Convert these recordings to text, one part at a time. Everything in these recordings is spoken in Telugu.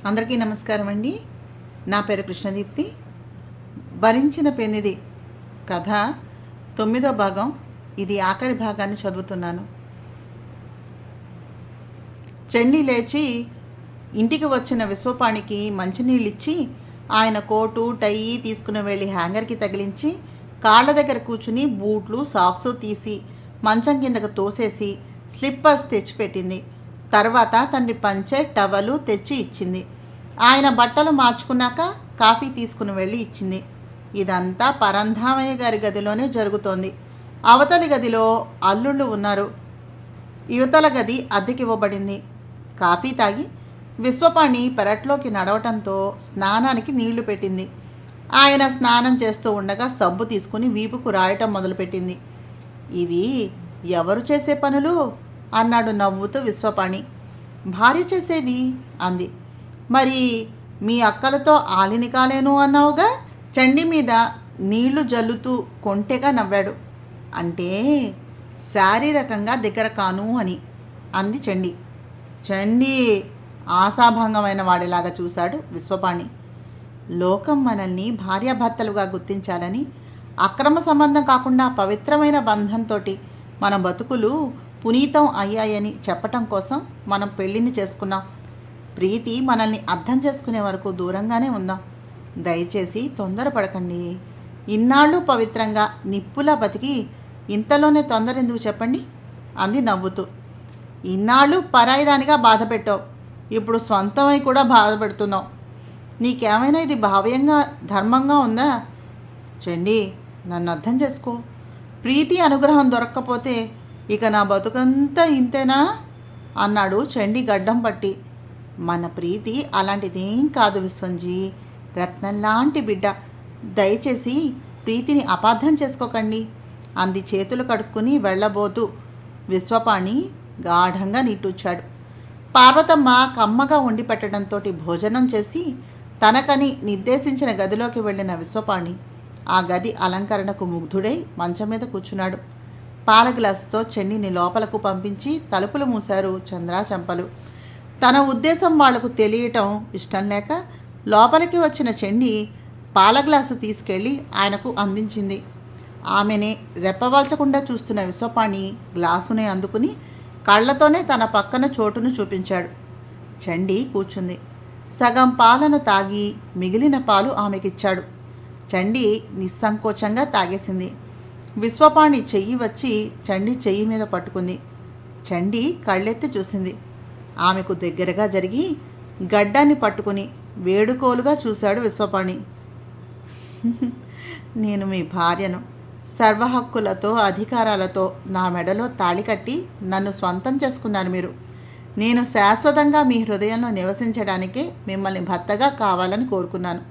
అందరికీ నమస్కారం అండి. నా పేరు కృష్ణదీప్తి. భరించిన పెనిది కథ 9వ భాగం. ఇది ఆఖరి భాగాన్ని చదువుతున్నాను. చండి లేచి ఇంటికి వచ్చిన విశ్వపాణికి మంచినీళ్ళిచ్చి ఆయన కోటు టై తీసుకుని వెళ్ళి హ్యాంగర్కి తగిలించి కాళ్ళ దగ్గర కూర్చుని బూట్లు సాక్సు తీసి మంచం కిందకు తోసేసి స్లిప్పర్స్ తెచ్చిపెట్టింది. తర్వాత తండ్రి పంచె టవలు తెచ్చి ఇచ్చింది. ఆయన బట్టలు మార్చుకున్నాక కాఫీ తీసుకుని వెళ్ళి ఇచ్చింది. ఇదంతా పరంధామయ్య గారి గదిలోనే జరుగుతోంది. అవతలి గదిలో అల్లుళ్ళు ఉన్నారు. యువతల గది అద్దెకివ్వబడింది. కాఫీ తాగి విశ్వపాణి పెరట్లోకి నడవటంతో స్నానానికి నీళ్లు పెట్టింది. ఆయన స్నానం చేస్తూ ఉండగా సబ్బు తీసుకుని వీపుకు రాయటం మొదలుపెట్టింది. ఇవి ఎవరు చేసే పనులు అన్నాడు నవ్వుతూ విశ్వపాణి. భార్య చేసేవి అంది. మరి మీ అక్కలతో ఆలిని కాలేను అన్నావుగా? చండి మీద నీళ్లు జల్లుతూ కొంటెగా నవ్వాడు. అంటే శారీరకంగా దగ్గర కాను అని అంది చండి. చండి ఆశాభంగమైన వాడిలాగా చూశాడు విశ్వపాణి. లోకం మనల్ని భార్యాభర్తలుగా గుర్తించాలని, అక్రమ సంబంధం కాకుండా పవిత్రమైన బంధంతో మన బతుకులు పునీతం అయ్యాయని చెప్పటం కోసం మనం పెళ్ళిని చేసుకున్నాం. ప్రీతి మనల్ని అర్థం చేసుకునే వరకు దూరంగానే ఉందాం. దయచేసి తొందరపడకండి. ఇన్నాళ్ళు పవిత్రంగా నిప్పులా బతికి ఇంతలోనే తొందర ఎందుకు చెప్పండి అంది నవ్వుతూ. ఇన్నాళ్ళు పరాయిదానిగా బాధ పెట్టావు, ఇప్పుడు స్వంతమై కూడా బాధ పెడుతున్నావు. నీకేమైనా ఇది భావ్యంగా ధర్మంగా ఉందా? చండి, నన్ను అర్థం చేసుకో. ప్రీతి అనుగ్రహం దొరక్కపోతే ఇక నా బతుకంతా ఇంతేనా అన్నాడు చండి గడ్డం పట్టి. మన ప్రీతి అలాంటిదేం కాదు విశ్వంజీ, రత్నంలాంటి బిడ్డ. దయచేసి ప్రీతిని అపార్థం చేసుకోకండి అంది చేతులు కడుక్కుని వెళ్ళబోతూ. విశ్వపాణి గాఢంగా నిట్టూచాడు. పార్వతమ్మ కమ్మగా వండి పెట్టడంతో భోజనం చేసి తనకని నిర్దేశించిన గదిలోకి వెళ్ళిన విశ్వపాణి ఆ గది అలంకరణకు ముగ్ధుడై మంచం మీద కూర్చున్నాడు. పాల గ్లాసుతో చెండిని లోపలకు పంపించి తలుపులు మూశారు చంద్రా చంపలు. తన ఉద్దేశం వాళ్లకు తెలియటం ఇష్టం లేక లోపలికి వచ్చిన చెండి పాల గ్లాసు తీసుకెళ్ళి ఆయనకు అందించింది. ఆమెనే రెప్పవాల్చకుండా చూస్తున్న విశ్వపాణి గ్లాసునే అందుకుని కళ్ళతోనే తన పక్కన చోటును చూపించాడు. చండి కూర్చుంది. సగం పాలను తాగి మిగిలిన పాలు ఆమెకిచ్చాడు. చండి నిస్సంకోచంగా తాగేసింది. విశ్వపాణి చెయ్యి వచ్చి చండి చెయ్యి మీద పట్టుకుంది. చండి కళ్ళెత్తి చూసింది. ఆమెకు దగ్గరగా జరిగి గడ్డాన్ని పట్టుకుని వేడుకోలుగా చూశాడు విశ్వపాణి. నేను మీ భార్యను. సర్వహక్కులతో అధికారాలతో నా మెడలో తాళి కట్టి నన్ను స్వంతం చేసుకున్నారు మీరు. నేను శాశ్వతంగా మీ హృదయంలో నివసించడానికే మిమ్మల్ని భర్తగా కావాలని కోరుకున్నాను.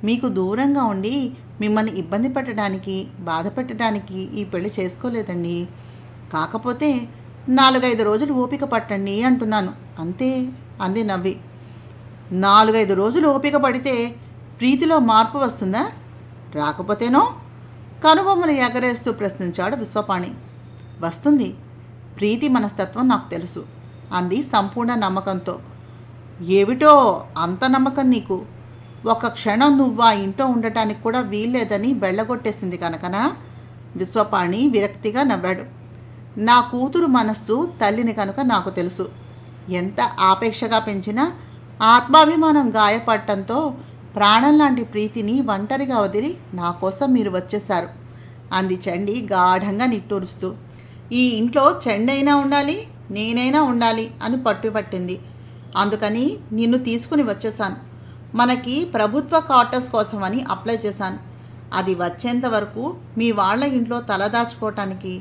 మీకు దూరంగా ఉండి మిమ్మల్ని ఇబ్బంది పెట్టడానికి, బాధ పెట్టడానికి ఈ పెళ్లి చేసుకోలేదండి. కాకపోతే 4-5 రోజులు ఓపిక పట్టండి అంటున్నాను అంతే అంది నవ్వి. 4-5 రోజులు ఓపిక పడితే ప్రీతిలో మార్పు వస్తుందా? రాకపోతేనో? కనుబొమ్మలు ఎగరేస్తూ ప్రశ్నించాడు విశ్వపాణి. వస్తుంది. ప్రీతి మనస్తత్వం నాకు తెలుసు అంది సంపూర్ణ నమ్మకంతో. ఏమిటో అంత నమ్మకం నీకు? ఒక క్షణం నువ్వు ఆ ఇంట్లో ఉండటానికి కూడా వీల్లేదని బెళ్ళగొట్టేసింది కనుకనా? విశ్వపాణి విరక్తిగా నవ్వాడు. నా కూతురు మనస్సు తల్లిని కనుక నాకు తెలుసు. ఎంత ఆపేక్షగా పెంచినా ఆత్మాభిమానం గాయపడటంతో ప్రాణం లాంటి ప్రీతిని ఒంటరిగా వదిలి నా కోసం మీరు వచ్చేశారు అంది చండి గాఢంగా నిట్టూరుస్తూ. ఈ ఇంట్లో చండైనా ఉండాలి, నేనైనా ఉండాలి అని పట్టుపట్టింది. అందుకని నిన్ను తీసుకుని వచ్చేశాను. మనకి ప్రభుత్వ క్వార్టర్స్ కోసమని అప్లై చేశాను. అది వచ్చేంత వరకు మీ వాళ్ళ ఇంట్లో తలదాచుకోవటానికి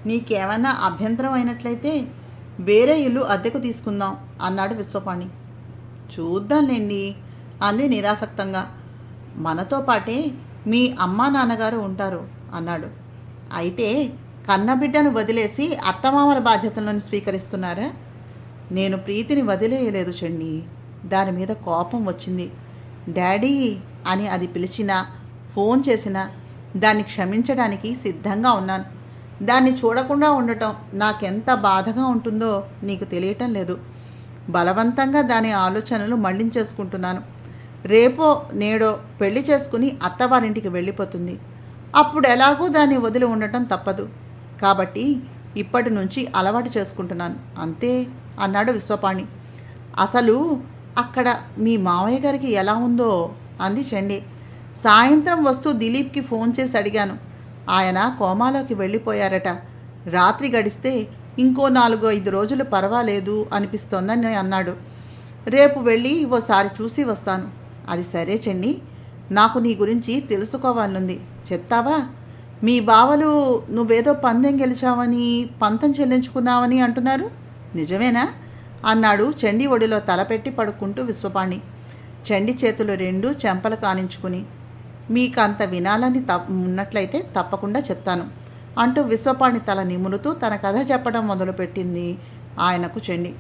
నీకేమైనా అభ్యంతరం అయినట్లయితే వేరే ఇల్లు అద్దెకు తీసుకుందాం అన్నాడు విశ్వపాణి. చూద్దాంలేండి అంది నిరాసక్తంగా. మనతో పాటే మీ అమ్మా నాన్నగారు ఉంటారు అన్నాడు. అయితే కన్నబిడ్డను వదిలేసి అత్తమామల బాధ్యతలను స్వీకరిస్తున్నారా? నేను ప్రీతిని వదిలేయలేదు చండి. దాని మీద కోపం వచ్చింది. డాడీ అని అది పిలిచినా, ఫోన్ చేసినా దాన్ని క్షమించడానికి సిద్ధంగా ఉన్నాను. దాన్ని చూడకుండా ఉండటం నాకెంత బాధగా ఉంటుందో నీకు తెలియటం లేదు. బలవంతంగా దాని ఆలోచనలు మళ్లించేసుకుంటున్నాను. రేపో నేడో పెళ్లి చేసుకుని అత్తవారింటికి వెళ్ళిపోతుంది. అప్పుడు ఎలాగూ దాన్ని వదిలి ఉండటం తప్పదు. కాబట్టి ఇప్పటి నుంచి అలవాటు చేసుకుంటున్నాను అంతే అన్నాడు విశ్వపాణి. అసలు అక్కడ మీ మావయ్య గారికి ఎలా ఉందో అంది చండి. సాయంత్రం వస్తూ దిలీప్కి ఫోన్ చేసి అడిగాను. ఆయన కోమాలోకి వెళ్ళిపోయారట. రాత్రి గడిస్తే ఇంకో 4-5 రోజులు పర్వాలేదు అనిపిస్తోందని అన్నాడు. రేపు వెళ్ళి ఓసారి చూసి వస్తాను. అది సరే చండి, నాకు నీ గురించి తెలుసుకోవాలనుంది, చెప్తావా? మీ బావలు నువ్వేదో పందెం గెలిచావని పంతం చెల్లించుకున్నావని అంటున్నారు, నిజమేనా అన్నాడు చండి ఒడిలో తలపెట్టి పడుకుంటూ విశ్వపాణి. చండి చేతులు రెండూ చెంపలు కానించుకుని, మీకంత వినాలని ఉన్నట్లయితే తప్పకుండా చెప్తాను అంటూ విశ్వపాణి తల నిమురుతూ తన కథ చెప్పడం మొదలుపెట్టింది ఆయనకు చండి.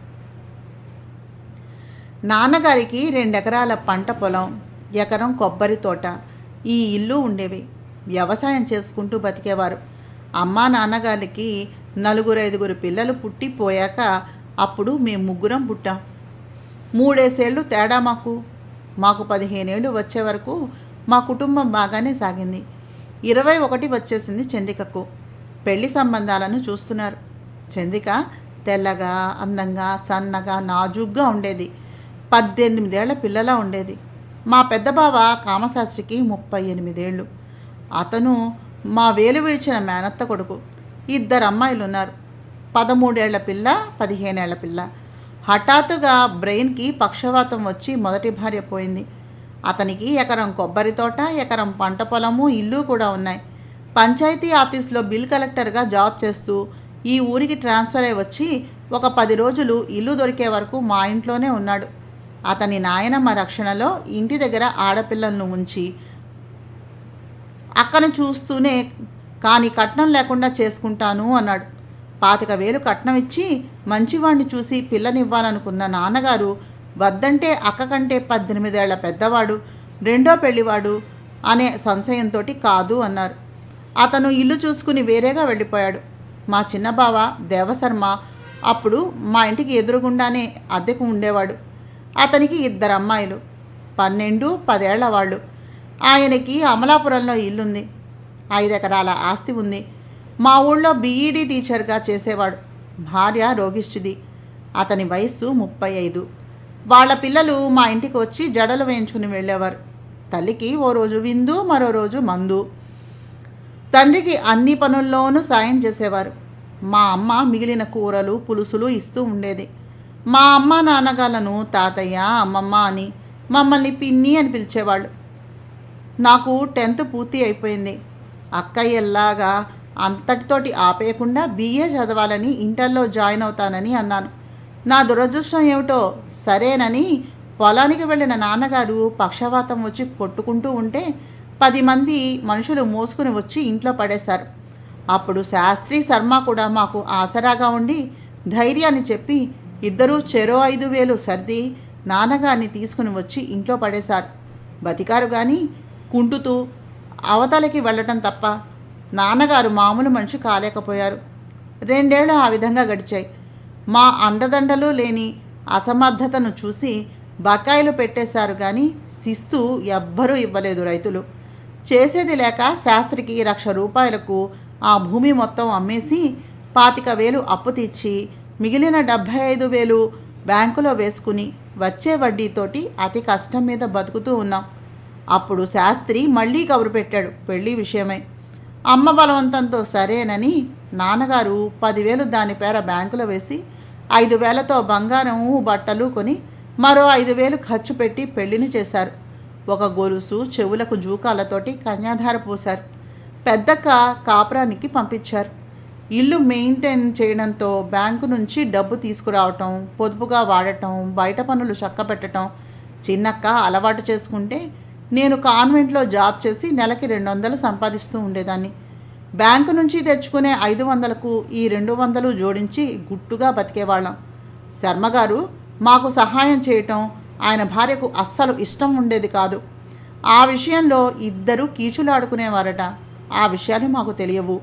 నాన్నగారికి 2 ఎకరాల పంట పొలం, ఎకరం కొబ్బరి తోట, ఈ ఇల్లు ఉండేవి. వ్యవసాయం చేసుకుంటూ బతికేవారు. అమ్మా నాన్నగారికి 4-5 పిల్లలు పుట్టిపోయాక అప్పుడు మేము 3 పుట్టాం. 3 ఏళ్ళు తేడా మాకు. 15 ఏళ్ళు వచ్చే వరకు మా కుటుంబం బాగానే సాగింది. 21 వచ్చేసింది చంద్రికకు. పెళ్లి సంబంధాలను చూస్తున్నారు. చంద్రిక తెల్లగా, అందంగా, సన్నగా, నాజూగ్గా ఉండేది. 18 ఏళ్ల పిల్లలా ఉండేది. మా పెద్ద బావ కామశాస్త్రికి 38 ఏళ్ళు. అతను మా వేలు విడిచిన మేనత్త కొడుకు. 2 అమ్మాయిలున్నారు. 13 ఏళ్ల పిల్ల, 15 ఏళ్ల పిల్ల. హఠాత్తుగా బ్రెయిన్కి పక్షవాతం వచ్చి మొదటి భార్య పోయింది. అతనికి ఎకరం కొబ్బరి తోట, ఎకరం పంట పొలము, ఇల్లు కూడా ఉన్నాయి. పంచాయతీ ఆఫీస్లో బిల్ కలెక్టర్గా జాబ్ చేస్తూ ఈ ఊరికి ట్రాన్స్ఫర్ అయి వచ్చి ఒక 10 రోజులు ఇల్లు దొరికే వరకు మా ఇంట్లోనే ఉన్నాడు. అతని నాయనమ్మ రక్షణలో ఇంటి దగ్గర ఆడపిల్లలను ఉంచి అక్కను చూస్తూనే కానీ కట్నం లేకుండా చేసుకుంటాను అన్నాడు. 25,000 కట్నం ఇచ్చి మంచివాణ్ణి చూసి పిల్లనివ్వాలనుకున్న నాన్నగారు వద్దంటే అక్క కంటే 18 ఏళ్ల పెద్దవాడు, రెండో పెళ్లివాడు అనే సంశయంతో కాదు అన్నారు. అతను ఇల్లు చూసుకుని వేరేగా వెళ్ళిపోయాడు. మా చిన్నబావ దేవశర్మ అప్పుడు మా ఇంటికి ఎదురుగుండానే అద్దెకు ఉండేవాడు. అతనికి 2 అమ్మాయిలు, 12, 10 ఏళ్ల వాళ్ళు. ఆయనకి అమలాపురంలో ఇల్లుంది. 5 ఎకరాల ఆస్తి ఉంది. మా ఊళ్ళో బీఈడీ టీచర్గా చేసేవాడు. భార్య రోగిష్టిది. అతని వయస్సు 35. వాళ్ళ పిల్లలు మా ఇంటికి వచ్చి జడలు వేయించుకుని వెళ్ళేవారు. తల్లికి ఓ రోజు విందు, మరో రోజు మందు. తండ్రికి అన్ని పనుల్లోనూ సాయం చేసేవారు. మా అమ్మ మిగిలిన కూరలు, పులుసులు ఇస్తూ ఉండేది. మా అమ్మ నాన్నగాళ్ళను తాతయ్య, అమ్మమ్మ అని, మమ్మల్ని పిన్ని అని పిలిచేవాళ్ళు. నాకు 10th పూర్తి అయిపోయింది. అక్కయ్యల్లాగా అంతటితోటి ఆపేయకుండా BA చదవాలని ఇంటర్లో జాయిన్ అవుతానని అన్నాను. నా దురదృష్టం ఏమిటో సరేనని పొలానికి వెళ్ళిన నాన్నగారు పక్షవాతం వచ్చి కొట్టుకుంటూ ఉంటే 10 మంది మనుషులు మోసుకుని వచ్చి ఇంట్లో పడేశారు. అప్పుడు శాస్త్రి శర్మ కూడా మాకు ఆసరాగా ఉండి ధైర్యాన్ని చెప్పి ఇద్దరూ చెరో 5,000 సర్ది నాన్నగారిని తీసుకుని వచ్చి ఇంట్లో పడేశారు. బతికారు కానీ కుంటుతూ అవతలకి వెళ్ళటం తప్ప నాన్నగారు మామూలు మనిషి కాలేకపోయారు. 2 ఏళ్ళు ఆ విధంగా గడిచాయి. మా అండదండలు లేని అసమర్థతను చూసి బకాయిలు పెట్టేశారు కానీ శిస్తు ఎవ్వరూ ఇవ్వలేదు రైతులు. చేసేది లేక శాస్త్రికి 1,00,000 రూపాయలకు ఆ భూమి మొత్తం అమ్మేసి 25,000 అప్పు తీర్చి మిగిలిన 75,000 బ్యాంకులో వేసుకుని వచ్చే వడ్డీతోటి అతి కష్టం మీద బతుకుతూ ఉన్నాం. అప్పుడు శాస్త్రి మళ్ళీ కబురు పెట్టాడు పెళ్లి విషయమై. అమ్మ బలవంతంతో సరేనని నాన్నగారు 10,000 దాని పేర బ్యాంకులో వేసి 5,000తో బంగారం బట్టలు కొని మరో 5,000 ఖర్చు పెట్టి పెళ్లిని చేశారు. ఒక గొలుసు, చెవులకు జూకాలతోటి కన్యాధార పోశారు. పెద్దక్క కాపురానికి పంపించారు. ఇల్లు మెయింటైన్ చేయడంతో బ్యాంకు నుంచి డబ్బు తీసుకురావటం, పొదుపుగా వాడటం, బయట పనులు చక్కబెట్టడం చిన్నక్క అలవాటు చేసుకుంటే నేను కాన్వెంట్లో జాబ్ చేసి నెలకి 200 సంపాదిస్తూ ఉండేదాన్ని. బ్యాంకు నుంచి తెచ్చుకునే 500కు ఈ 200 జోడించి గుట్టుగా బతికేవాళ్ళం. శర్మగారు మాకు సహాయం చేయటం ఆయన భార్యకు అస్సలు ఇష్టం ఉండేది కాదు. ఆ విషయంలో ఇద్దరూ కీచులాడుకునేవారట. ఆ విషయాలు మాకు తెలియవు.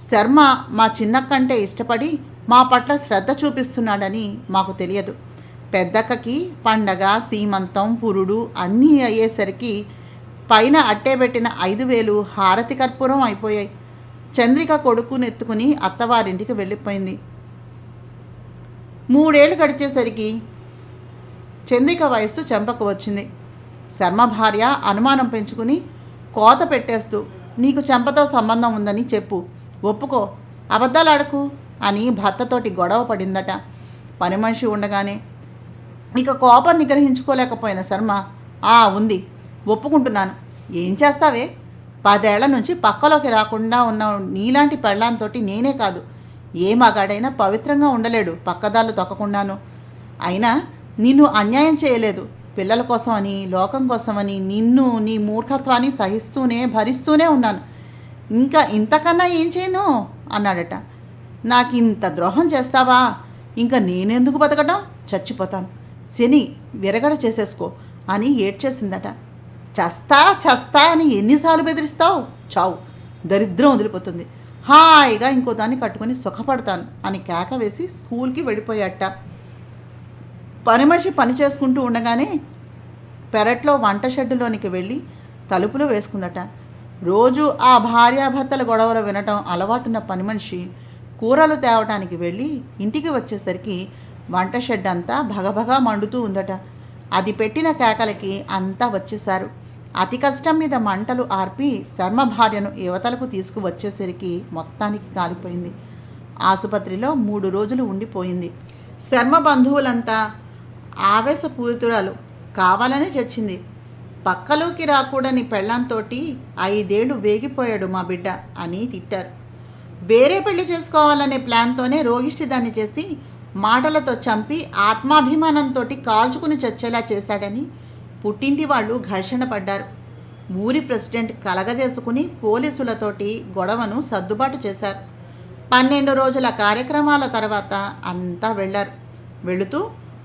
శర్మ మా చిన్నక్కంటే ఇష్టపడి మా పట్ల శ్రద్ధ చూపిస్తున్నాడని మాకు తెలియదు. పెద్దక్కకి పండగ సీమంతం పురుడు అన్నీ అయ్యేసరికి పైన అట్టేబెట్టిన 5,000 హారతి కర్పూరం అయిపోయాయి. చంద్రిక కొడుకునెత్తుకుని అత్తవారింటికి వెళ్ళిపోయింది. 3 ఏళ్ళు గడిచేసరికి చంద్రిక వయస్సు చెంపకు వచ్చింది. శర్మ భార్య అనుమానం పెంచుకుని కోత పెట్టేస్తూ, నీకు చెంపతో సంబంధం ఉందని చెప్పు, ఒప్పుకో, అబద్ధాలు ఆడకు అని భర్తతోటి గొడవ పడిందట. పని మనిషి ఉండగానే ఇక కోపం నిగ్రహించుకోలేకపోయిన శర్మ, ఉంది, ఒప్పుకుంటున్నాను. ఏం చేస్తావే, 10 ఏళ్ల నుంచి పక్కలోకి రాకుండా ఉన్న నీలాంటి పెళ్ళాంతోటి నేనే కాదు, ఏ మగాడైనా పవిత్రంగా ఉండలేడు పక్కదాళ్ళు తొక్కకుండాను. అయినా నిన్ను అన్యాయం చేయలేదు, పిల్లల కోసమని లోకం కోసమని నిన్ను నీ మూర్ఖత్వాన్ని సహిస్తూనే భరిస్తూనే ఉన్నాను. ఇంకా ఇంతకన్నా ఏం చేయను అన్నాడట. నాకు ఇంత ద్రోహం చేస్తావా, ఇంకా నేనెందుకు బతకడం, చచ్చిపోతాను, శని విరగడ చేసేసుకో అని ఏడ్చేసిందట. చస్తా అని ఎన్నిసార్లు బెదిరిస్తావు, చావు, దరిద్రం వదిలిపోతుంది, హాయిగా ఇంకో దాన్ని కట్టుకుని సుఖపడతాను అని కేక వేసి స్కూల్కి వెళ్ళిపోయాట. పని మనిషి పని చేసుకుంటూ ఉండగానే పెరట్లో వంట షెడ్డులోనికి వెళ్ళి తలుపులు వేసుకుందట. రోజు ఆ భార్యాభర్తల గొడవలు వినటం అలవాటున్న పని మనిషి కూరలు తేవటానికి వెళ్ళి ఇంటికి వచ్చేసరికి వంట షెడ్ అంతా భగభగా మండుతూ ఉందట. అది పెట్టిన కేకలకి అంతా వచ్చేశారు. అతి కష్టం మీద మంటలు ఆర్పి శర్మ భార్యను యువతలకు తీసుకువచ్చేసరికి మొత్తానికి కాలిపోయింది. ఆసుపత్రిలో 3 రోజులు ఉండిపోయింది. శర్మ బంధువులంతా ఆవేశపూరితురాలు, కావాలనే చచ్చింది, పక్కలోకి రాకూడని పెళ్ళంతోటి 5 ఏళ్ళు వేగిపోయాడు మా బిడ్డ అని తిట్టారు. వేరే పెళ్లి చేసుకోవాలనే ప్లాన్తోనే రోగిష్టి దాన్ని చేసి మాటలతో చంపి ఆత్మాభిమానంతో కాల్చుకుని చచ్చేలా చేశాడని పుట్టింటి వాళ్ళు ఘర్షణ పడ్డారు. ఊరి ప్రెసిడెంట్ కలగజేసుకుని పోలీసులతోటి గొడవను సర్దుబాటు చేశారు. 12 రోజుల కార్యక్రమాల తర్వాత అంతా వెళ్ళారు. వెళుతూ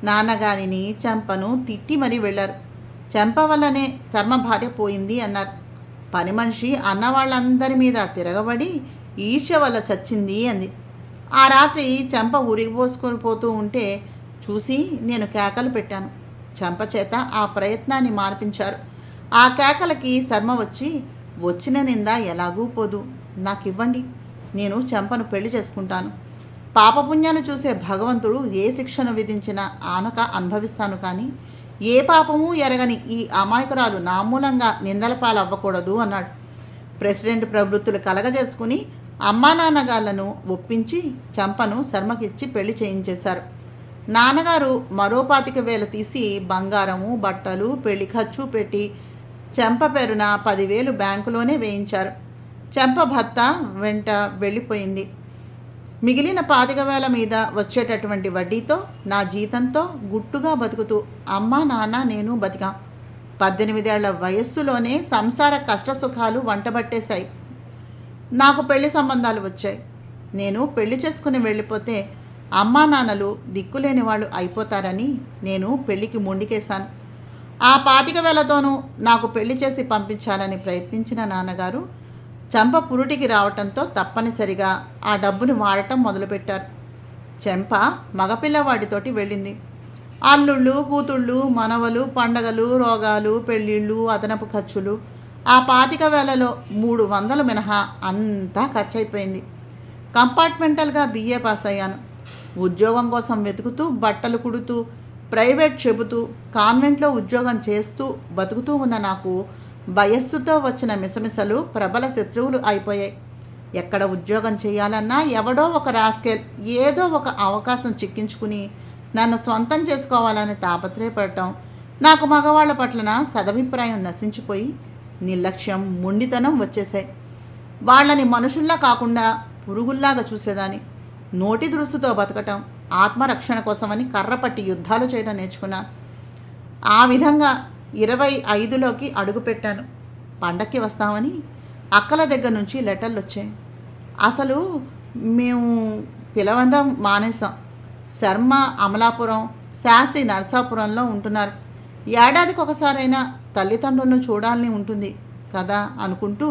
నాన్నగారిని చెంపను తిట్టి మరీ వెళ్ళారు. చెంప వల్లనే శర్మ భార్య పోయింది అన్నారు. పని మనిషి అన్నవాళ్ళందరి మీద తిరగబడి ఈర్ష్య వల్ల చచ్చింది అంది. ఆ రాత్రి చెంప ఉరిగిపోసుకొని పోతూ ఉంటే చూసి నేను కేకలు పెట్టాను. చెంప చేత ఆ ప్రయత్నాన్ని మార్పించారు. ఆ కేకలకి శర్మ వచ్చి, వచ్చిన నింద ఎలాగూ పోదు, నాకివ్వండి, నేను చెంపను పెళ్లి చేసుకుంటాను, పాపపుణ్యాలు చూసే భగవంతుడు ఏ శిక్షను విధించినా ఆనక అనుభవిస్తాను, కానీ ఏ పాపము ఎరగని ఈ అమాయకురాలు నా మూలంగా నిందల పాలవ్వకూడదు అన్నాడు. ప్రెసిడెంట్ ప్రవృత్తులు కలగజేసుకుని అమ్మా నాన్నగాళ్లను ఒప్పించి చెంపను శర్మకిచ్చి పెళ్లి చేయించేశారు. నాన్నగారు మరో 25,000 తీసి బంగారము బట్టలు పెళ్లి ఖర్చు పెట్టి చెంప పేరున 10,000 బ్యాంకులోనే వేయించారు. చెంప భర్త వెంట వెళ్ళిపోయింది. మిగిలిన 25,000 మీద వచ్చేటటువంటి వడ్డీతో నా జీతంతో గుట్టుగా బతుకుతూ అమ్మా నాన్న నేను బతికాం. 18 ఏళ్ల వయస్సులోనే సంసార కష్టసుఖాలు వంటబట్టేశాయి. నాకు పెళ్లి సంబంధాలు వచ్చాయి. నేను పెళ్లి చేసుకుని వెళ్ళిపోతే అమ్మా నాన్నలు దిక్కులేని వాళ్ళు అయిపోతారని నేను పెళ్లికి మొండికేశాను. ఆ 25,000తోనూ నాకు పెళ్లి చేసి పంపించాలని ప్రయత్నించిన నాన్నగారు చెంప పురుటికి రావటంతో తప్పనిసరిగా ఆ డబ్బుని వాడటం మొదలుపెట్టారు. చెంప మగపిల్లవాడితోటి వెళ్ళింది. అల్లుళ్ళు కూతుళ్ళు మనవలు పండగలు రోగాలు పెళ్ళిళ్ళు అదనపు ఖర్చులు, ఆ 25,000లో 300 మినహా అంతా ఖర్చయిపోయింది. కంపార్ట్మెంటల్గా BA పాస్ అయ్యాను. ఉద్యోగం కోసం వెతుకుతూ బట్టలు కుడుతూ ప్రైవేట్ చెబుతూ కాన్వెంట్లో ఉద్యోగం చేస్తూ బతుకుతూ ఉన్న నాకు వయస్సుతో వచ్చిన మిసమిసలు ప్రబల శత్రువులు అయిపోయాయి. ఎక్కడ ఉద్యోగం చేయాలన్నా ఎవడో ఒక రాస్కెల్ ఏదో ఒక అవకాశం చిక్కించుకుని నన్ను స్వంతం చేసుకోవాలని తాపత్రయపడటం, నాకు మగవాళ్ల పట్లన సదభిప్రాయం నశించిపోయి నిర్లక్ష్యం మొండితనం వచ్చేసాయి. వాళ్ళని మనుషుల్లా కాకుండా పురుగుల్లాగా చూసేదాన్ని. నోటి దురుసుతో బతకటం, ఆత్మరక్షణ కోసమని కర్రపట్టి యుద్ధాలు చేయడం నేర్చుకున్నాను. ఆ విధంగా 25లోకి అడుగుపెట్టాను. పండక్కి వస్తామని అక్కల దగ్గర నుంచి లెటర్లు వచ్చాయి. అసలు మేము పిలవడం మానేసాం. శర్మ అమలాపురం, శాస్త్రి నరసాపురంలో ఉంటున్నారు. ఏడాదికి ఒకసారైనా తల్లిదండ్రులను చూడాలని ఉంటుంది కదా అనుకుంటూ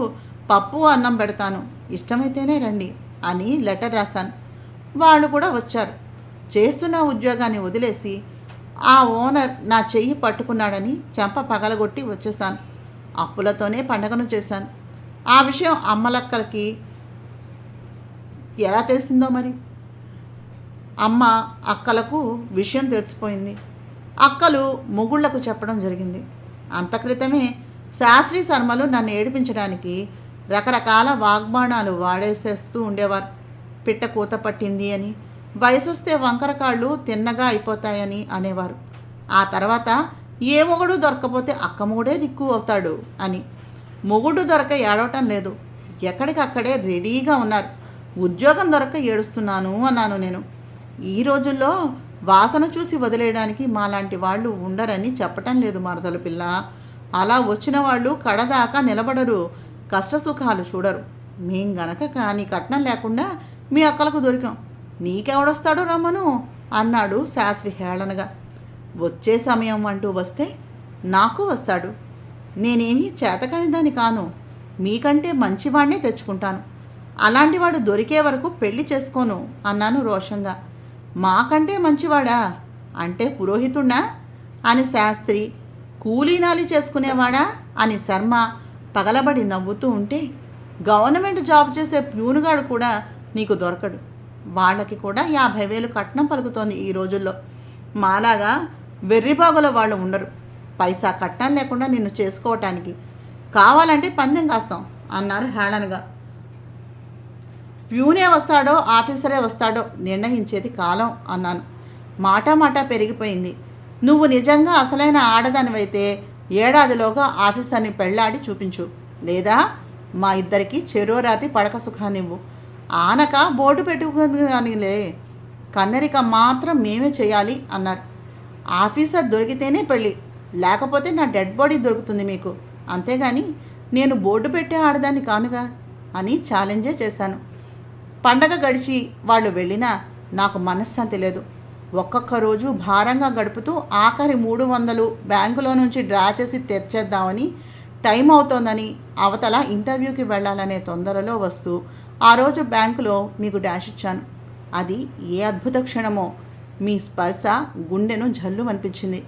పప్పు అన్నం పెడతాను, ఇష్టమైతేనే రండి అని లెటర్ రాశాను. వాళ్ళు కూడా వచ్చారు. చేస్తున్న ఉద్యోగాన్ని వదిలేసి ఆ ఓనర్ నా చెయ్యి పట్టుకున్నాడని చెంప పగలగొట్టి వచ్చేసాను. అప్పులతోనే పండగను చేశాను. ఆ విషయం అమ్మలక్కలకి ఎలా తెలిసిందో మరి. అమ్మ అక్కలకు విషయం తెలిసిపోయింది. అక్కలు మొగుళ్లకు చెప్పడం జరిగింది. అంతక్రితమే శాస్త్రి శర్మలు నన్ను ఏడిపించడానికి రకరకాల వాగ్బాణాలు వాడేసేస్తూ ఉండేవారు. పిట్ట కూత పట్టింది అని, వయసొస్తే వంకరకాళ్ళు తిన్నగా అయిపోతాయని అనేవారు. ఆ తర్వాత ఏ మొగుడు దొరకపోతే అక్క మొగుడే దిక్కు అవుతాడు అని. మొగుడు దొరక ఏడవటం లేదు, ఎక్కడికక్కడే రెడీగా ఉన్నారు. ఉద్యోగం దొరక ఏడుస్తున్నాను అన్నాను నేను. ఈ రోజుల్లో వాసన చూసి వదిలేయడానికి మాలాంటి వాళ్ళు ఉండరని చెప్పటం లేదు మరదలు పిల్ల. అలా వచ్చిన వాళ్ళు కడదాకా నిలబడరు, కష్టసుఖాలు చూడరు. మేం గనక కానీ కట్నం లేకుండా మీ అక్కలకు దొరికాం, నీకెవడొస్తాడో రమ్మను అన్నాడు శాస్త్రి హేళనగా. వచ్చే సమయం అంటూ వస్తే నాకు వస్తాడు. నేనేమీ చేతకాని దాన్ని కాను, మీకంటే మంచివాడినే తెచ్చుకుంటాను. అలాంటివాడు దొరికే వరకు పెళ్లి చేసుకోను అన్నాను రోషంగా. మాకంటే మంచివాడా అంటే పురోహితుడా అని శాస్త్రి, కూలీనాలి చేసుకునేవాడా అని శర్మ పగలబడి నవ్వుతూ ఉంటే, గవర్నమెంట్ జాబ్ చేసే ప్యూనుగాడు కూడా నీకు దొరకడు. వాళ్ళకి కూడా 50,000 కట్నం పలుకుతోంది ఈ రోజుల్లో. మాలాగా వెర్రిబాగుల వాళ్ళు ఉండరు. పైసా కట్నం లేకుండా నిన్ను చేసుకోవటానికి కావాలంటే పందెం కాస్తాం అన్నారు హేళనగా. ప్యూనే వస్తాడో ఆఫీసరే వస్తాడో నిర్ణయించేది కాలం అన్నాను. మాట పెరిగిపోయింది. నువ్వు నిజంగా అసలైన ఆడదానివైతే ఏడాదిలోగా ఆఫీసర్ని పెళ్లాడి చూపించు, లేదా మా ఇద్దరికి చెరో రాత్రి పడక సుఖాన్నివ్వు. ఆనక బోర్డు పెట్టుకుంది కానీలే, కన్నరిక మాత్రం మేమే చేయాలి అన్నారు. ఆఫీసర్ దొరికితేనే పెళ్ళి, లేకపోతే నా డెడ్ బాడీ దొరుకుతుంది మీకు, అంతేగాని నేను బోర్డు పెట్టే ఆడదాన్ని కానుగా అని ఛాలెంజే చేశాను. పండగ గడిచి వాళ్ళు వెళ్ళినా నాకు మనశ్శాంతి లేదు. ఒక్కొక్క రోజు భారంగా గడుపుతూ ఆఖరి 300 బ్యాంకులో నుంచి డ్రా చేసి తెచ్చేద్దామని, టైం అవుతోందని, అవతల ఇంటర్వ్యూకి వెళ్ళాలనే తొందరలో వస్తూ ఆ రోజు బ్యాంకులో మీకు డాష్ ఇచ్చాను. అది ఏ అద్భుత క్షణమో. మీ స్పర్శ గుండెను జల్లుమనిపించింది.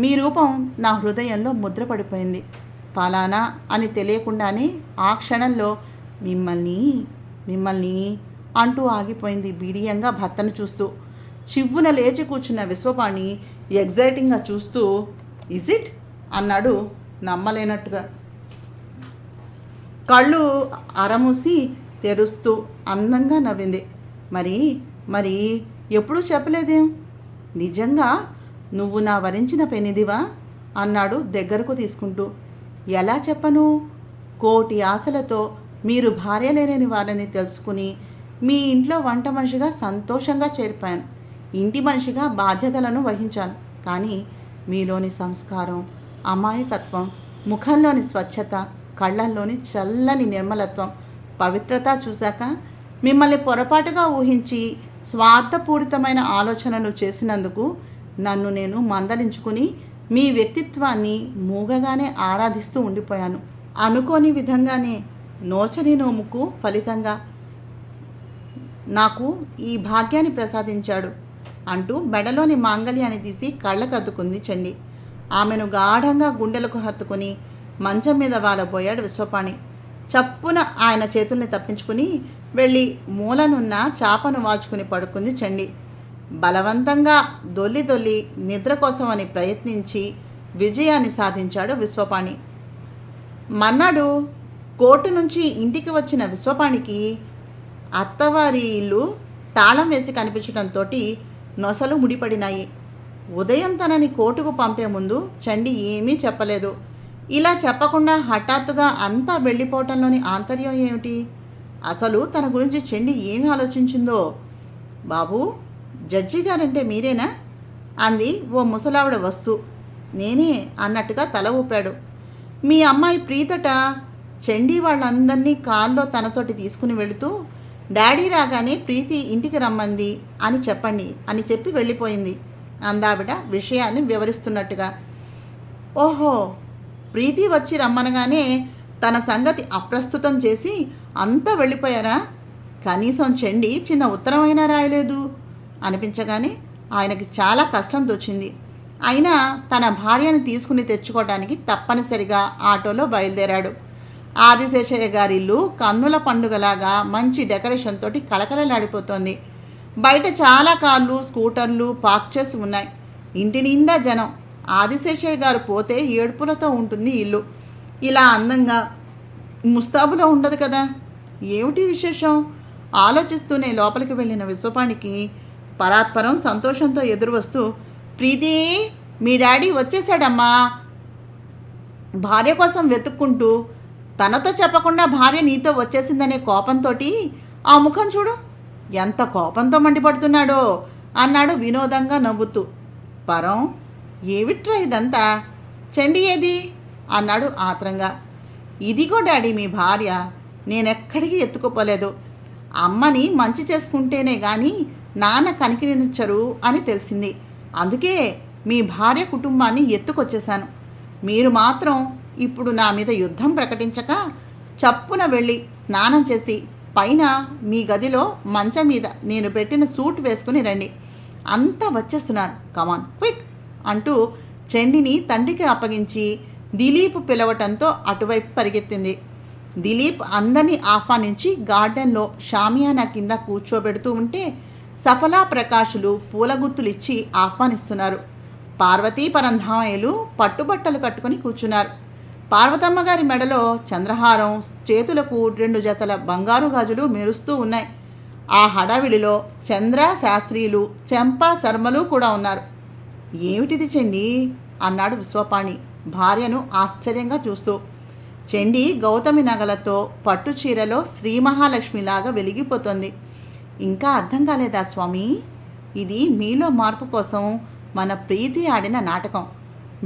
మీ రూపం నా హృదయంలో ముద్రపడిపోయింది. ఫలానా అని తెలియకుండానే ఆ క్షణంలో మిమ్మల్ని అంటూ ఆగిపోయింది బిడియంగా భర్తను చూస్తూ. చివ్వున లేచి కూర్చున్న విశ్వపాణి ఎగ్జైటింగ్గా చూస్తూ, ఇజ్ ఇట్ అన్నాడు నమ్మలేనట్టుగా. కళ్ళు అరమూసి తెరుస్తూ అందంగా నవ్వింది. మరి ఎప్పుడూ చెప్పలేదేం? నిజంగా నువ్వు నా వరించిన పెనిదివా అన్నాడు దగ్గరకు తీసుకుంటూ. ఎలా చెప్పను? కోటి ఆశలతో మీరు భార్య లేని వారని తెలుసుకుని మీ ఇంట్లో వంట మనిషిగా సంతోషంగా చేరిపాను. ఇంటి మనిషిగా బాధ్యతలను వహించాను. కానీ మీలోని సంస్కారం, అమాయకత్వం, ముఖంలోని స్వచ్ఛత, కళ్ళల్లోని చల్లని నిర్మలత్వం, పవిత్రత చూశాక మిమ్మల్ని పొరపాటుగా ఊహించి స్వార్థపూరితమైన ఆలోచనలు చేసినందుకు నన్ను నేను మందలించుకుని మీ వ్యక్తిత్వాన్ని మూగగానే ఆరాధిస్తూ ఉండిపోయాను. అనుకోని విధంగానే నోచని నోముకు ఫలితంగా నాకు ఈ భాగ్యాన్ని ప్రసాదించాడు అంటూ మెడలోని మాంగళ్యాన్ని తీసి కళ్ళకద్దుకుంది చండి. ఆమెను గాఢంగా గుండెలకు హత్తుకుని మంచం మీద వాలబోయాడు విశ్వపాణి. చప్పున ఆయన చేతుల్ని తప్పించుకుని వెళ్ళి మూలనున్న చాపను వాల్చుకుని పడుకుంది చండి. బలవంతంగా దొల్లి నిద్ర కోసమని ప్రయత్నించి విజయాన్ని సాధించాడు విశ్వపాణి. మన్నాడు కోర్టు నుంచి ఇంటికి వచ్చిన విశ్వపాణికి అత్తవారి ఇల్లు తాళం వేసి కనిపించడంతో నొసలు ముడిపడినాయి. ఉదయం తనని కోర్టుకు పంపే ముందు చండి ఏమీ చెప్పలేదు. ఇలా చెప్పకుండా హఠాత్తుగా అంతా వెళ్ళిపోవటంలోని ఆంతర్యం ఏమిటి? అసలు తన గురించి చండి ఏమి ఆలోచించిందో. బాబూ, జడ్జి గారంటే మీరేనా అంది ఓ ముసలావిడ వస్తూ. నేనే అన్నట్టుగా తల ఊపాడు. మీ అమ్మాయి ప్రీతట చండీ వాళ్ళందరినీ కాల్లో తనతోటి తీసుకుని వెళుతూ, డాడీ రాగానే ప్రీతి ఇంటికి రమ్మంది అని చెప్పండి అని చెప్పి వెళ్ళిపోయింది అందావిడ విషయాన్ని వివరిస్తున్నట్టుగా. ఓహో, ప్రీతి వచ్చి రమ్మనగానే తన సంగతి అప్రస్తుతం చేసి అంతా వెళ్ళిపోయారా? కనీసం చండి చిన్న ఉత్తరమైనా రాయలేదు అనిపించగానే ఆయనకి చాలా కష్టం తోచింది. అయినా తన భార్యను తీసుకుని తెచ్చుకోవడానికి తప్పనిసరిగా ఆటోలో బయలుదేరాడు. ఆదిశేషయ్య గారి ఇల్లు కన్నుల పండుగలాగా మంచి డెకరేషన్ తోటి కళకళలాడిపోతోంది. బయట చాలా కార్లు, స్కూటర్లు పార్క్ చేసి ఉన్నాయి. ఇంటి నిండా జనం. ఆదిశేషయ్య గారు పోతే ఏడుపులతో ఉంటుంది ఇల్లు. ఇలా అందంగా ముస్తాబులో ఉండదు కదా. ఏమిటి విశేషం ఆలోచిస్తూనే లోపలికి వెళ్ళిన విశ్వపానికి పరాత్పరం సంతోషంతో ఎదురు వస్తూ, ప్రీతి, మీ డాడీ వచ్చేసాడమ్మా. భార్య కోసం వెతుక్కుంటూ, తనతో చెప్పకుండా భార్య నీతో వచ్చేసిందనే కోపంతో ఆ ముఖం చూడు, ఎంత కోపంతో మండిపడుతున్నాడో అన్నాడు వినోదంగా నవ్వుతూ. పరం, ఏమిట్రా ఇదంతా? చండి ఏది అన్నాడు ఆత్రంగా. ఇదిగో డాడీ మీ భార్య. నేనెక్కడికి ఎత్తుకుపోలేదు. అమ్మని మంచి చేసుకుంటేనే కానీ నాన్న కనికరించరు అని తెలిసింది. అందుకే మీ భార్య కుటుంబాన్ని ఎత్తుకొచ్చేశాను. మీరు మాత్రం ఇప్పుడు నా మీద యుద్ధం ప్రకటించక చప్పున వెళ్ళి స్నానం చేసి పైన మీ గదిలో మంచం మీద నేను పెట్టిన సూట్ వేసుకుని రండి. అంతా వచ్చేస్తున్నారు, కమాన్ క్విక్ అంటూ చండిని తండ్రికి అప్పగించి దిలీప్ పిలవటంతో అటువైపు పరిగెత్తింది. దిలీప్ అందరినీ ఆహ్వానించి గార్డెన్లో షామియానా కింద కూర్చోబెడుతూ ఉంటే సఫలా ప్రకాశులు పూలగుత్తులిచ్చి ఆహ్వానిస్తున్నారు. పార్వతీ పరంధామయ్యలు పట్టుబట్టలు కట్టుకుని కూర్చున్నారు. పార్వతమ్మ గారి మెడలో చంద్రహారం, చేతులకు 2 జతల బంగారు గాజులు మెరుస్తూ ఉన్నాయి. ఆ హడావిడిలో చంద్ర శాస్త్రీలు, చెంపా శర్మలు కూడా ఉన్నారు. ఏమిటిది చండి అన్నాడు విశ్వపాణి భార్యను ఆశ్చర్యంగా చూస్తూ. చండి గౌతమి నగలతో పట్టు చీరలో శ్రీ మహాలక్ష్మిలాగా వెలిగిపోతుంది. ఇంకా అర్థం కాలేదా స్వామి? ఇది మీలో మార్పు కోసం మన ప్రీతి ఆడిన నాటకం.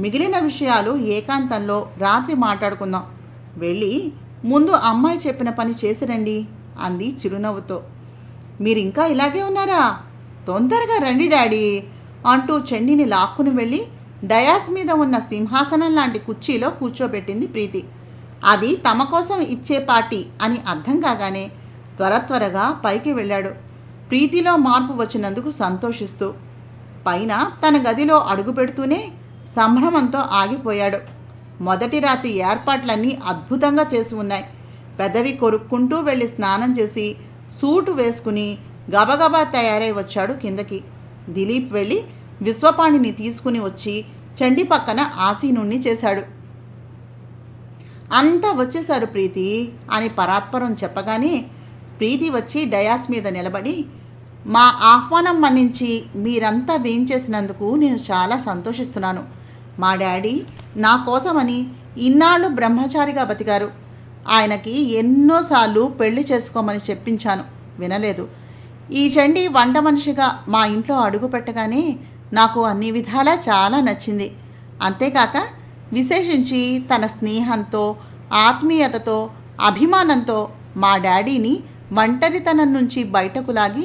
మిగిలిన విషయాలు ఏకాంతంలో రాత్రి మాట్లాడుకుందాం. వెళ్ళి ముందు అమ్మాయి చెప్పిన పని చేసిరండి అంది చిరునవ్వుతో. మీరింకా ఇలాగే ఉన్నారా? తొందరగా రండి డాడీ అంటూ చండిని లాక్కుని వెళ్ళి డయాస్ మీద ఉన్న సింహాసనం లాంటి కుర్చీలో కూర్చోబెట్టింది ప్రీతి. అది తమ కోసం ఇచ్చే పార్టీ అని అర్థం కాగానే త్వరగా పైకి వెళ్ళాడు, ప్రీతిలో మార్పు వచ్చినందుకు సంతోషిస్తూ. పైన తన గదిలో అడుగు పెడుతూనే సంభ్రమంతో ఆగిపోయాడు. మొదటి రాత్రి ఏర్పాట్లన్నీ అద్భుతంగా చేసి ఉన్నాయి. పెదవి కొరుక్కుంటూ వెళ్ళి స్నానం చేసి సూటు వేసుకుని గబగబా తయారై వచ్చాడు కిందకి. దిలీప్ వెళ్ళి విశ్వపాణిని తీసుకుని వచ్చి చండి పక్కన ఆసీనుణ్ణి చేశాడు. అంతా వచ్చేశారు ప్రీతి అని పరాత్పరం చెప్పగానే ప్రీతి వచ్చి డయాస్ మీద నిలబడి, మా ఆహ్వానం మన్నించి మీరంతా వేయించేసినందుకు నేను చాలా సంతోషిస్తున్నాను. మా డాడీ నా కోసమని ఇన్నాళ్ళు బ్రహ్మచారిగా బతికారు. ఆయనకి ఎన్నోసార్లు పెళ్లి చేసుకోమని చెప్పించాను, వినలేదు. ఈ చండి వంట మనిషిగా మా ఇంట్లో అడుగు పెట్టగానే నాకు అన్ని విధాలా చాలా నచ్చింది. అంతేకాక విశేషించి తన స్నేహంతో, ఆత్మీయతతో, అభిమానంతో మా డాడీని ఒంటరితనం నుంచి బయటకు లాగి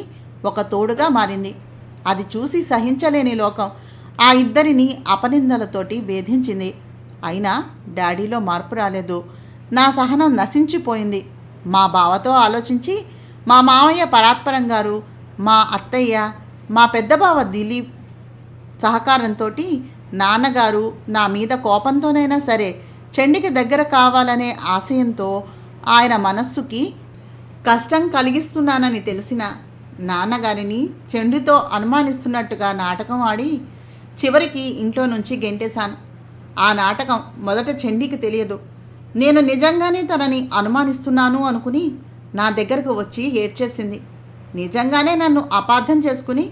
ఒక తోడుగా మారింది. అది చూసి సహించలేని లోకం ఆ ఇద్దరిని అపనిందలతోటి వేధించింది. అయినా డాడీలో మార్పు రాలేదు. నా సహనం నశించిపోయింది. మా బావతో ఆలోచించి మా మామయ్య పరాత్పరం గారు, మా అత్తయ్య, మా పెద్ద బావ దిలీప్ సహకారంతో నాన్నగారు నా మీద కోపంతోనైనా సరే చండికి దగ్గర కావాలనే ఆశయంతో ఆయన మనస్సుకి కష్టం కలిగిస్తున్నానని తెలిసిన నాన్నగారిని చండితో అనుమానిస్తున్నట్టుగా నాటకం ఆడి చివరికి ఇంట్లో నుంచి గెంటేశాను. ఆ నాటకం మొదట చండికి తెలియదు. నేను నిజంగానే తనని అనుమానిస్తున్నాను అనుకుని నా దగ్గరకు వచ్చి ఏడ్చేసింది. నిజంగానే నన్ను అపార్థం చేసుకుని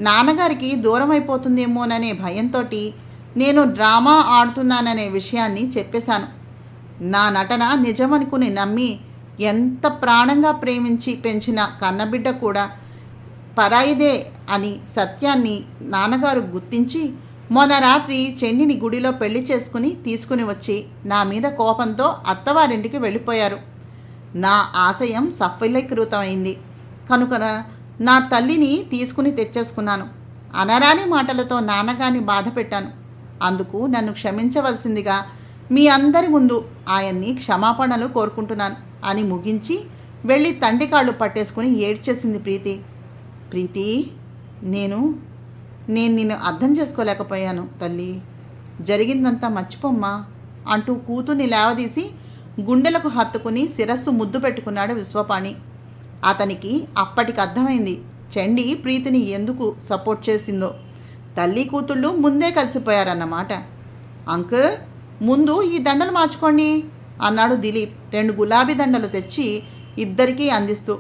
నాన్నగారికి దూరం అయిపోతుందేమోననే భయంతో నేను డ్రామా ఆడుతున్నాననే విషయాన్ని చెప్పేశాను. నా నటన నిజమనుకుని నమ్మి ఎంత ప్రాణంగా ప్రేమించి పెంచిన కన్నబిడ్డ కూడా పరాయిదే అని సత్యాన్ని నాన్నగారు గుర్తించి మొన్న రాత్రి చెండిని గుడిలో పెళ్లి చేసుకుని తీసుకుని వచ్చి నా మీద కోపంతో అత్తవారింటికి వెళ్ళిపోయారు. నా ఆశయం సఫలీకృతమైంది కనుక నా తల్లిని తీసుకుని తెచ్చేసుకున్నాను. అనరాని మాటలతో నాన్నగారిని బాధ పెట్టాను. అందుకు నన్ను క్షమించవలసిందిగా మీ అందరి ముందు ఆయన్ని క్షమాపణలు కోరుకుంటున్నాను అని ముగించి వెళ్ళి తండ్రి కాళ్ళు పట్టేసుకుని ఏడ్చేసింది ప్రీతి. ప్రీతి, నేను నిన్ను అర్థం చేసుకోలేకపోయాను తల్లి. జరిగిందంతా మర్చిపోమ్మా అంటూ కూతుర్ని లేవదీసి గుండెలకు హత్తుకుని శిరస్సు ముద్దు పెట్టుకున్నాడు విశ్వపాణి. అతనికి అప్పటికి అర్థమైంది చండి ప్రీతిని ఎందుకు సపోర్ట్ చేసిందో. తల్లి కూతుళ్ళు ముందే కలిసిపోయారన్నమాట. అంకుల్, ముందు ఈ దండలు మార్చుకోండి అన్నాడు దిలీప్ 2 గులాబీ దండలు తెచ్చి ఇద్దరికీ అందిస్తూ.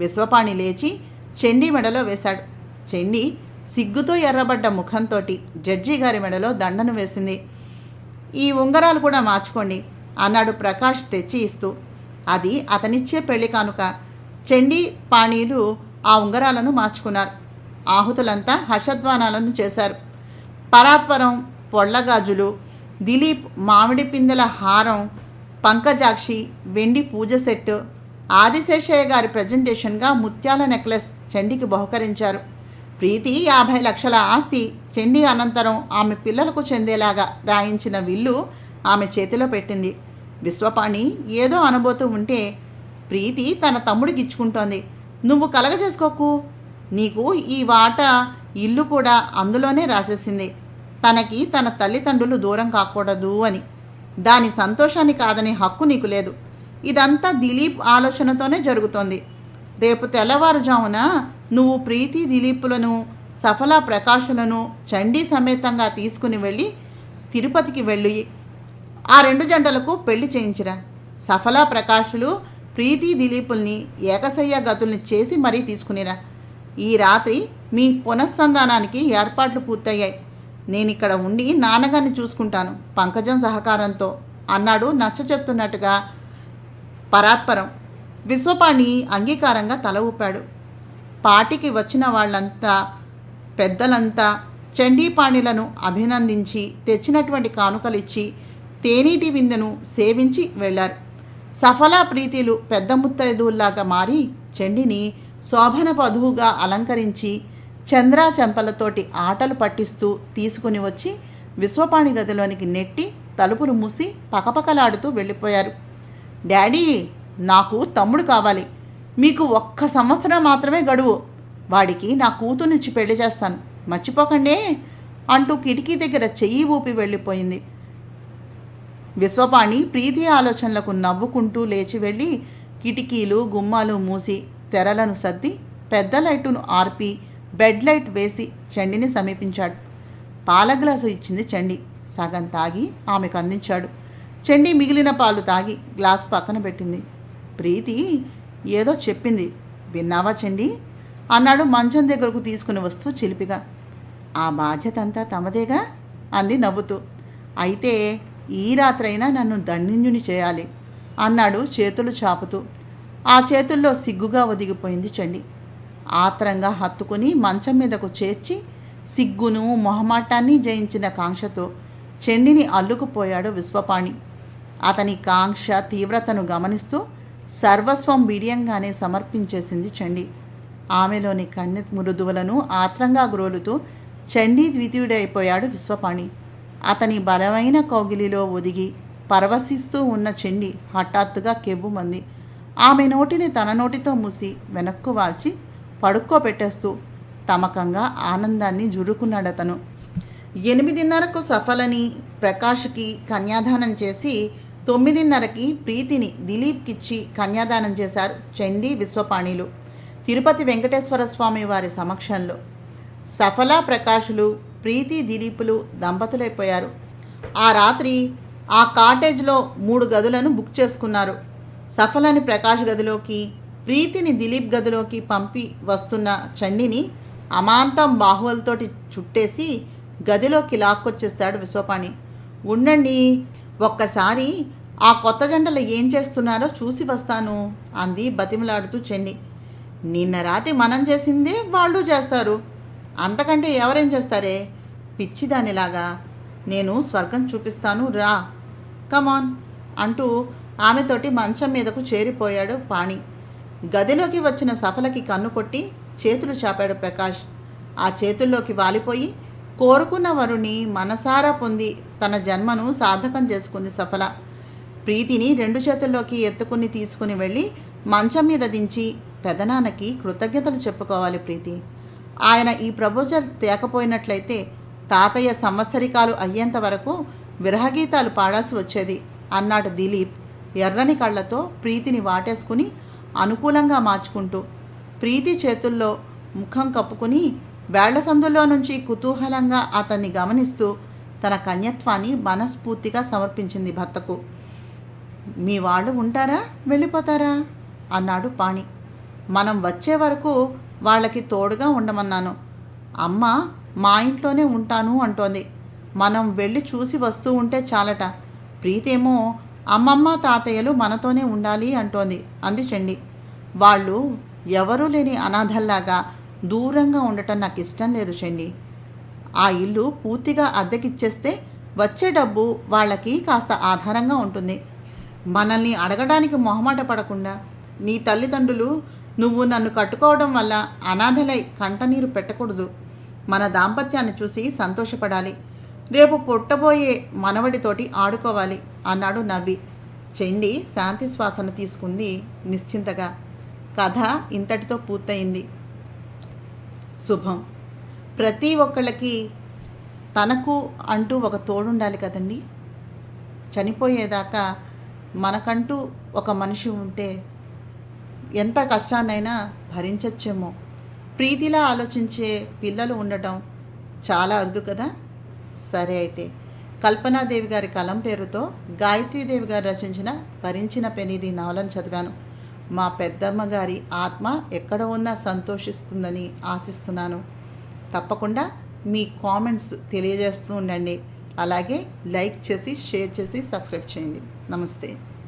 విశ్వపాణి లేచి చండీ మెడలో వేశాడు. చండీ సిగ్గుతో ఎర్రబడ్డ ముఖంతో జడ్జి గారి మెడలో దండను వేసింది. ఈ ఉంగరాలు కూడా మార్చుకోండి అన్నాడు ప్రకాష్ తెచ్చి ఇస్తూ. అది అతనిచ్చే పెళ్లి కానుక. చండీ పాణీలు ఆ ఉంగరాలను మార్చుకున్నారు. ఆహుతులంతా హర్షధ్వానాలను చేశారు. పరాత్పరం పొళ్ళగాజులు, దిలీప్ మామిడి పిందెల హారం, పంకజాక్షి వెండి పూజ సెట్టు, ఆదిశేషయ్య గారి ప్రజెంటేషన్గా ముత్యాల నెక్లెస్ చండీకి బహుకరించారు. ప్రీతి 50 లక్షల ఆస్తి చండీ అనంతరం ఆమె పిల్లలకు చెందేలాగా రాయించిన విల్లు ఆమె చేతిలో పెట్టింది. విశ్వపాణి ఏదో అనబోతూ ఉంటే, ప్రీతి తన తమ్ముడికి ఇచ్చుకుంటోంది, నువ్వు కలగజేసుకోకు, నీకు ఈ వాటా ఇల్లు కూడా అందులోనే రాసేసింది, తనకి తన తల్లిదండ్రులు దూరం కాకూడదు అని. దాని సంతోషాన్ని కాదనే హక్కు నీకు లేదు. ఇదంతా దిలీప్ ఆలోచనతోనే జరుగుతోంది. రేపు తెల్లవారుజామున నువ్వు ప్రీతి దిలీపులను, సఫలా ప్రకాశులను చండీ సమేతంగా తీసుకుని వెళ్ళి తిరుపతికి వెళ్ళి ఆ 2 జంటలకు పెళ్లి చేయించిరా. సఫలా ప్రకాశులు ప్రీతి దిలీపుల్ని ఏకశయ్య గతుల్ని చేసి మరీ తీసుకునిరా. ఈ రాత్రి మీ పునఃసంధానానికి ఏర్పాట్లు పూర్తయ్యాయి. నేనిక్కడ ఉండి నాన్నగారిని చూసుకుంటాను పంకజం సహకారంతో అన్నాడు నచ్చ చెప్తున్నట్టుగా పరాత్పరం. విశ్వపాణి అంగీకారంగా తల ఊపాడు. పాటికి వచ్చిన వాళ్ళంతా పెద్దలంతా చండీపాణిలను అభినందించి తెచ్చినటువంటి కానుకలిచ్చి తేనీటి విందును సేవించి వెళ్లారు. సఫలా ప్రీతిలు పెద్ద ముత్తైదువుల్లాగా మారి చండిని శోభన వధువుగా అలంకరించి చంద్రా చెంపలతోటి ఆటలు పట్టిస్తూ తీసుకుని వచ్చి విశ్వపాణి గదిలోనికి నెట్టి తలుపులు మూసి పకపకలాడుతూ వెళ్ళిపోయారు. డాడీ, నాకు తమ్ముడు కావాలి, మీకు 1 సంవత్సరం మాత్రమే గడువు, వాడికి నా కూతుర్నిచ్చి పెళ్లి చేస్తాను, మర్చిపోకండే అంటూ కిటికీ దగ్గర చెయ్యి ఊపి వెళ్ళిపోయింది. విశ్వపాణి ప్రీతి ఆలోచనలకు నవ్వుకుంటూ లేచి వెళ్ళి కిటికీలు గుమ్మాలు మూసి తెరలను సర్ది పెద్ద లైటును ఆర్పి బెడ్ లైట్ వేసి చండిని సమీపించాడు. పాల గ్లాసు ఇచ్చింది చండి. సగం తాగి ఆమెకు అందించాడు. చండి మిగిలిన పాలు తాగి గ్లాసు పక్కన పెట్టింది. ప్రీతి ఏదో చెప్పింది, విన్నావా చండి అన్నాడు మంచం దగ్గరకు తీసుకుని వస్తూ చిలిపిగా. ఆ బాధ్యత అంతా తమదేగా అంది నవ్వుతూ. అయితే ఈ రాత్రైనా నన్ను దండింజుని చేయాలి అన్నాడు చేతులు చాపుతూ. ఆ చేతుల్లో సిగ్గుగా ఒదిగిపోయింది చండి. ఆత్రంగా హత్తుకుని మంచం మీదకు చేర్చి సిగ్గును మొహమాటాన్ని జయించిన కాంక్షతో చండిని అల్లుకుపోయాడు విశ్వపాణి. అతని కాంక్ష తీవ్రతను గమనిస్తూ సర్వస్వం బిడియంగానే సమర్పించేసింది చండి. ఆమెలోని కన్నె మృదువులను ఆత్రంగా గ్రోలుతూ చండీ ద్వితీయుడైపోయాడు విశ్వపాణి. అతని బలమైన కౌగిలిలో ఒదిగి పరవశిస్తూ ఉన్న చండి హఠాత్తుగా కెవ్వుమంది. ఆమె నోటిని తన నోటితో మూసి వెనక్కు వాల్చి పడుక్కోపెట్టేస్తూ తమకంగా ఆనందాన్ని జురుకున్నాడతను. 8:30కు సఫలని ప్రకాష్కి కన్యాదానం చేసి 9:30కి ప్రీతిని దిలీప్కిచ్చి కన్యాదానం చేశారు చండీ విశ్వపాణిలు తిరుపతి వెంకటేశ్వర స్వామి వారి సమక్షంలో. సఫలా ప్రకాశులు ప్రీతి దిలీపులు దంపతులైపోయారు. ఆ రాత్రి ఆ కాటేజ్లో 3 గదులను బుక్ చేసుకున్నారు. సఫలని ప్రకాష్ గదిలోకి, ప్రీతిని దిలీప్ గదిలోకి పంపి వస్తున్న చండిని అమాంతం బాహువులతోటి చుట్టేసి గదిలోకి లాక్కొచ్చేస్తాడు విశ్వపాణి. ఉండండి, ఒక్కసారి ఆ కొత్త జంటలు ఏం చేస్తున్నారో చూసి వస్తాను అంది బతిమలాడుతూ చండి. నిన్న రాత్రి మనం చేసిందే వాళ్ళు చేస్తారు, అంతకంటే ఎవరేం చేస్తారే పిచ్చిదానిలాగా. నేను స్వర్గం చూపిస్తాను, రా, కమాన్ అంటూ ఆమెతోటి మంచం మీదకు చేరిపోయాడు పాణి. గదిలోకి వచ్చిన సఫలకి కన్ను కొట్టి చేతులు చాపాడు ప్రకాష్. ఆ చేతుల్లోకి వాలిపోయి కోరుకున్న వరుణ్ణి మనసారా పొంది తన జన్మను సార్థకం చేసుకుంది సఫల. ప్రీతిని 2 చేతుల్లోకి ఎత్తుకుని తీసుకుని వెళ్ళి మంచం మీద దించి పెదనాన్నకి కృతజ్ఞతలు చెప్పుకోవాలి ప్రీతి, ఆయన ఈ ప్రపోజల్ తేకపోయినట్లయితే తాతయ్య సంవత్సరికాలు అయ్యేంత వరకు విరహగీతాలు పాడాల్సి వచ్చేది అన్నాడు దిలీప్ ఎర్రని కళ్ళతో ప్రీతిని వాటేసుకుని అనుకూలంగా మార్చుకుంటూ. ప్రీతి చేతుల్లో ముఖం కప్పుకుని వేళ్ల సందులో నుంచి కుతూహలంగా అతన్ని గమనిస్తూ తన కన్యత్వాన్ని మనస్ఫూర్తిగా సమర్పించింది భర్తకు. మీ వాళ్ళు ఉంటారా, వెళ్ళిపోతారా అన్నాడు పాణి. మనం వచ్చే వరకు వాళ్ళకి తోడుగా ఉండమన్నాను. అమ్మ మా ఇంట్లోనే ఉంటాను అంటోంది. మనం వెళ్ళి చూసి వస్తూ ఉంటే చాలట. ప్రీతేమో అమ్మమ్మ తాతయ్యలు మనతోనే ఉండాలి అంటోంది అంది చండి. వాళ్ళు ఎవరూ లేని అనాథల్లాగా దూరంగా ఉండటం నాకు ఇష్టం లేదు చండి. ఆ ఇల్లు పూర్తిగా అద్దెకిచ్చేస్తే వచ్చే డబ్బు వాళ్ళకి కాస్త ఆధారంగా ఉంటుంది. మనల్ని అడగడానికి మొహమాట పడకుండా నీ తల్లిదండ్రులు నువ్వు నన్ను కట్టుకోవడం వల్ల అనాథలై కంటనీరు పెట్టకూడదు. మన దాంపత్యాన్ని చూసి సంతోషపడాలి. రేపు పుట్టబోయే మనవడితోటి ఆడుకోవాలి అన్నాడు నవ్వి. చెండి శాంతి శ్వాసను తీసుకుంది నిశ్చింతగా. కథ ఇంతటితో పూర్తయింది. శుభం. ప్రతి ఒక్కళ్ళకి తనకు అంటూ ఒక తోడుండాలి కదండి. చనిపోయేదాకా మనకంటూ ఒక మనిషి ఉంటే ఎంత కష్టాన్నైనా భరించచ్చేమో. ప్రీతిలా ఆలోచించే పిల్లలు ఉండటం చాలా అరుదు కదా. సరే అయితే కల్పనాదేవి గారి కలం పేరుతో గాయత్రీదేవి గారు రచించిన భరించిన పెనిది నవలను చదివాను. మా పెద్దమ్మ గారి ఆత్మ ఎక్కడ ఉన్నా సంతోషిస్తుందని ఆశిస్తున్నాను. తప్పకుండా మీ కామెంట్స్ తెలియజేస్తూ ఉండండి. అలాగే లైక్ చేసి షేర్ చేసి సబ్స్క్రైబ్ చేయండి. నమస్తే.